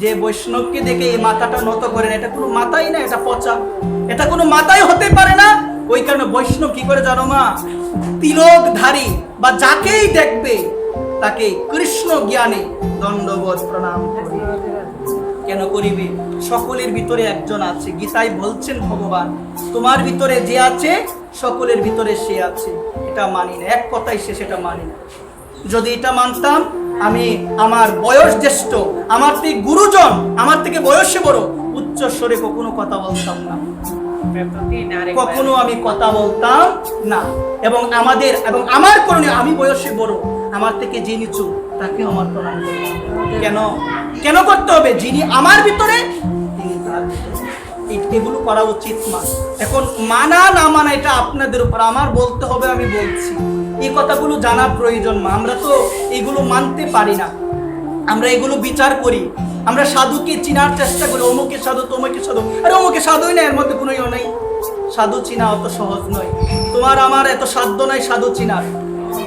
যে বৈষ্ণবকে দেখে এই মাথাটা নত করে না, এটা কোনো মাথাই না, এটা পচা, এটা কোনো মাথাই হতে পারে না। ওই কারণে বৈষ্ণব কি করে জানো মা, তিলকধারী বা যাকেই দেখবে তাকে কৃষ্ণ জ্ঞানে দণ্ডবোধ প্রণাম করবে। কেন করিবে? সকলের ভিতরে একজন আছে। গীতায় বলছেন ভগবান, তোমার ভিতরে যে আছে সকলের ভিতরে সে আছে। এটা মানি না, এক কথাই সে সেটা মানি না। যদি এটা মানতাম, আমি আমার বয়স জ্যেষ্ঠ, আমার থেকে গুরুজন, আমার থেকে বয়সে বড়, উচ্চ স্বরে কখনো কথা বলতাম না, কখনো আমি কথা বলতাম না। এবং আমার করণীয়, আমি বয়সে বড়, আমার থেকে যে নিচু তাকে আমার প্রণাম করতে হবে। কেন করতে হবে? যিনি আমার ভিতরে তিনি তার ভিতরে। এগুলো করা উচিত মা। এখন মানা না মানা এটা আপনাদের উপর, আমার বলতে হবে, আমি বলছি। এই কথাগুলো জানা প্রয়োজন মা। আমরা তো এগুলো মানতে পারি না, আমরা এগুলো বিচার করি, আমরা সাধুকে চিনার চেষ্টা করি, অমুকে সাধু তমুকে সাধু, আরে অমুকে সাধুই না, এর মধ্যে কোনো ইয়ে নাই। সাধু চিনা অত সহজ নয়, তোমার আমার এত সাধ্য নাই সাধু চিনার।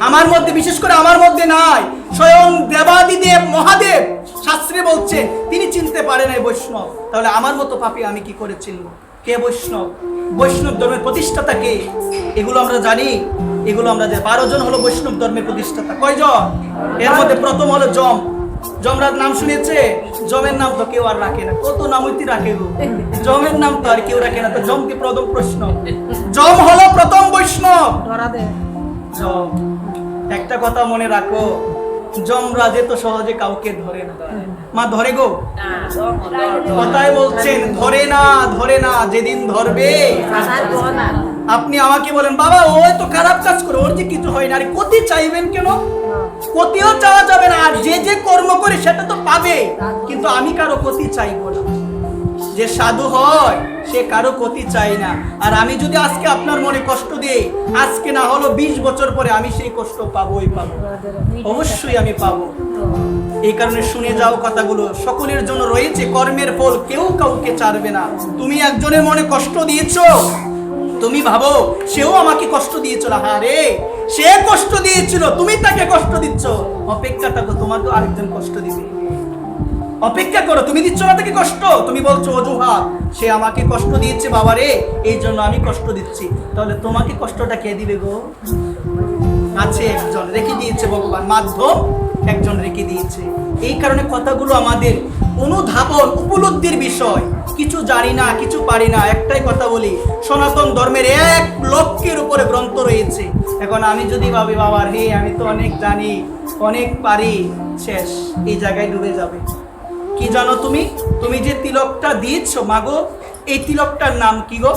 আমার মধ্যে, বিশেষ করে আমার মধ্যে নাই। স্বয়ং দেবাদিদেব মহাদেব শাস্ত্রে বলছেন তিনি চিনতে পারে নাই বৈষ্ণব, তাহলে আমার মতো পাপী আমি কি করে চিনব? কে বৈষ্ণব? বৈষ্ণব ধর্মের প্রতিষ্ঠাতা কে? এগুলো আমরা জানি, এগুলো আমরা জানি। 12 জন হলো বৈষ্ণব ধর্মের প্রতিষ্ঠাতা। কয়জন? এর মধ্যে প্রথম হলো যম। যমরাজ নাম শুনেছে? যমের নাম তো কেউ আর রাখে না, কত নাম হইতে রাখে গো, যমের নাম তো আর কেউ রাখে না। তো যমকে প্রথম প্রশ্ন, যম হলো প্রথম বৈষ্ণব। যম, একটা কথা মনে রাখো, যমরাজে তো সহজে কাউকে ধরে না। মা ধরে গো? কথাই বলছেন ধরে না, ধরে না, যেদিন ধরবে। আপনি আমাকে বলেন বাবা ওই তো খারাপ কাজ করে, ওর যে কিছু হয় না, আরে ক্ষতি চাইবেন কেন? ক্ষতিও চাওয়া যাবে না, আর যে যে কর্ম করে সেটা তো পাবে, কিন্তু আমি কারো ক্ষতি চাইবো না। যে সাধু হয় সে কারো ক্ষতি চাই না। আর আমি যদি আজকে আপনার মনে কষ্ট দিই, আজকে না হলো 20 বছর পরে আমি সেই কষ্ট পাবোই পাবো, অবশ্যই আমি পাবো। এই কারণে শুনে যাও কথাগুলো, সকলের জন্য রয়েছে কর্মের ফল, কেউ কাউকে ছাড়বে না। তুমি একজনের মনে কষ্ট দিয়েছো, তুমি ভাবো সেও আমাকে কষ্ট দিয়েছিল, আরে সে কষ্ট দিয়েছিল, তুমি তাকে কষ্ট দিচ্ছ, অপেক্ষা থাকো, তোমাকে আরেকজন কষ্ট দিবে। অপেক্ষা করো, তুমি দিচ্ছ না তাকে কষ্ট, তুমি বলছো অজুহাত সে আমাকে কষ্ট দিয়েছে বাবা রে, এই জন্য আমি কষ্ট দিচ্ছি। তাহলে তোমাকে কষ্টটা কে দিবে গো? আছে একজন, রেখে দিয়েছে ভগবান, মাধ্যম একজন রেখে দিয়েছে। এই কারণে কথাগুলো আমাদের অনুধাবন, উপলব্ধির বিষয়। কিছু জানি না, কিছু পারি না, একটাই কথা বলি, সনাতন ধর্মের 1 লক্ষের উপরে গ্রন্থ রয়েছে। এখন আমি যদি ভাবি বাবা রে আমি তো অনেক জানি, অনেক পারি, শেষ, এই জায়গায় ডুবে যাবে। কি জানো তুমি? তুমি যে তিলকটা দিয়েছো মাগো, এই তিলকটার নাম কি গো?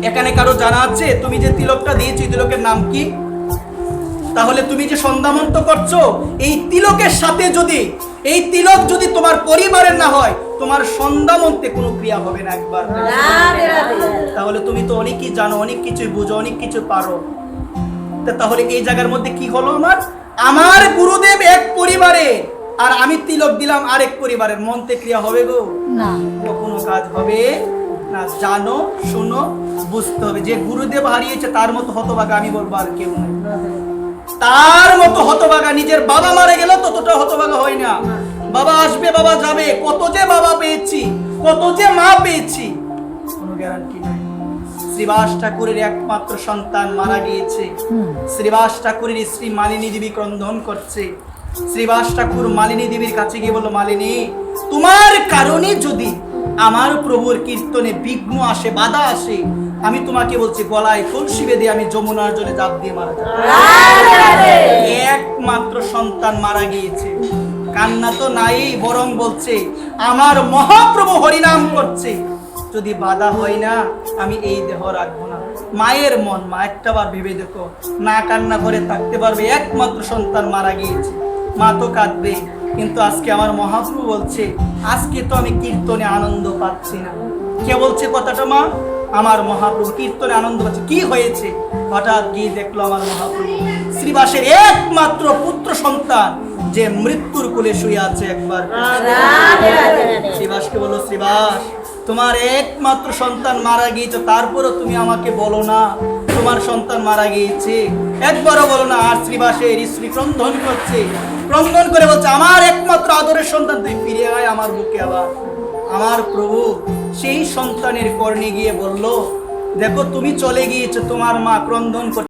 এখানে কারো জানা আছে? তুমি যে তিলকটা দিয়েছো এই তিলকের নাম কি? তাহলে তুমি যে সন্ধ্যামন্ত করছো, এই তিলকের সাথে যদি, এই তিলক যদি তোমার পরিবারের না হয়, তোমার সন্ধ্যামন্তে কোনো ক্রিয়া হবে না একবার। তাহলে তুমি তো অনেকই জানো, অনেক কিছু বুঝো, অনেক কিছু পারো। তাহলে এই জায়গার মধ্যে কি হলো? আমার গুরুদেব এক পরিবারে, আর আমি তিলক দিলাম আরেক পরিবারের, মন্ত্রে ক্রিয়া হবে গো? না, কখনো কাজ হবে না। জানো, শোনো, বুঝতে হবে। যে গুরুদেব হারিয়েছে তার মতো হতভাগা আমি বলবো আর কেউ নাই। তার মতো হতভাগা, নিজের বাবা মারা গেল ততটা হতভাগা হয় না। বাবা আসবে, বাবা যাবে, কত যে বাবা পেয়েছি, কত যে মা পেয়েছি, কোনো গ্যারান্টি নাই। শ্রীবাস ঠাকুরের একমাত্র সন্তান মারা গিয়েছে, শ্রীবাস ঠাকুরের স্ত্রী মালিনী দেবী ক্রন্দন করছে। শ্রীবাস ঠাকুর মালিনী দেবীর কাছে গিয়ে বলল, মালিনী তোমার কারণে যদি আমার প্রভুর কীর্তনে বিঘ্ন আসে, বাধা আসে, আমি তোমাকে বলছি গলায় কলসি বেঁধে আমি যমুনার জলে ঝাঁপ দিয়ে মারা যাব। একমাত্র সন্তান মারা গিয়েছে, কান্না তো নাই, বরং বলছে আমার মহাপ্রভু হরিনাম করছে, যদি বাধা হয় না আমি এই দেহ রাখবো না। মায়ের মন, মা একটাবার ভেবে দেখো, না কান্না করে থাকতে পারবে? একমাত্র সন্তান মারা গিয়েছে, মা তো কাঁদবে। কিন্তু আজকে আমার মহাপ্রভু বলছে আজকে তো আমি কীর্তনে আনন্দ পাচ্ছি না। কে বলছে কথাটা? মা। আমার মহাপ্রভু কীর্তনে আনন্দ পাচ্ছে। কি হয়েছে? হঠাৎ গিয়ে দেখলো আমার মহাপ্রভু শ্রীবাসের একমাত্র পুত্র সন্তান যে মৃত্যুর কোলে শুয়ে আছে। একবার শ্রীবাসকে বলল, শ্রীবাস তোমার একমাত্র সন্তান মারা গিয়েছে, তারপরও তুমি আমাকে বলো না তোমার সন্তান মারা গিয়েছে, একবারও বলো না আর শ্রীবাসের স্ত্রী ক্রন্দন করছে, ক্রন্দন করে বলছে আমার একমাত্র আদরের সন্তান তুই ফিরে আয় আমার বুকে আবার। আমার প্রভু সেই সন্তানের কর্ণে গিয়ে বলল, দেখো তুমি চলে গিয়েছো, তোমার মা ক্রন্দন করছে।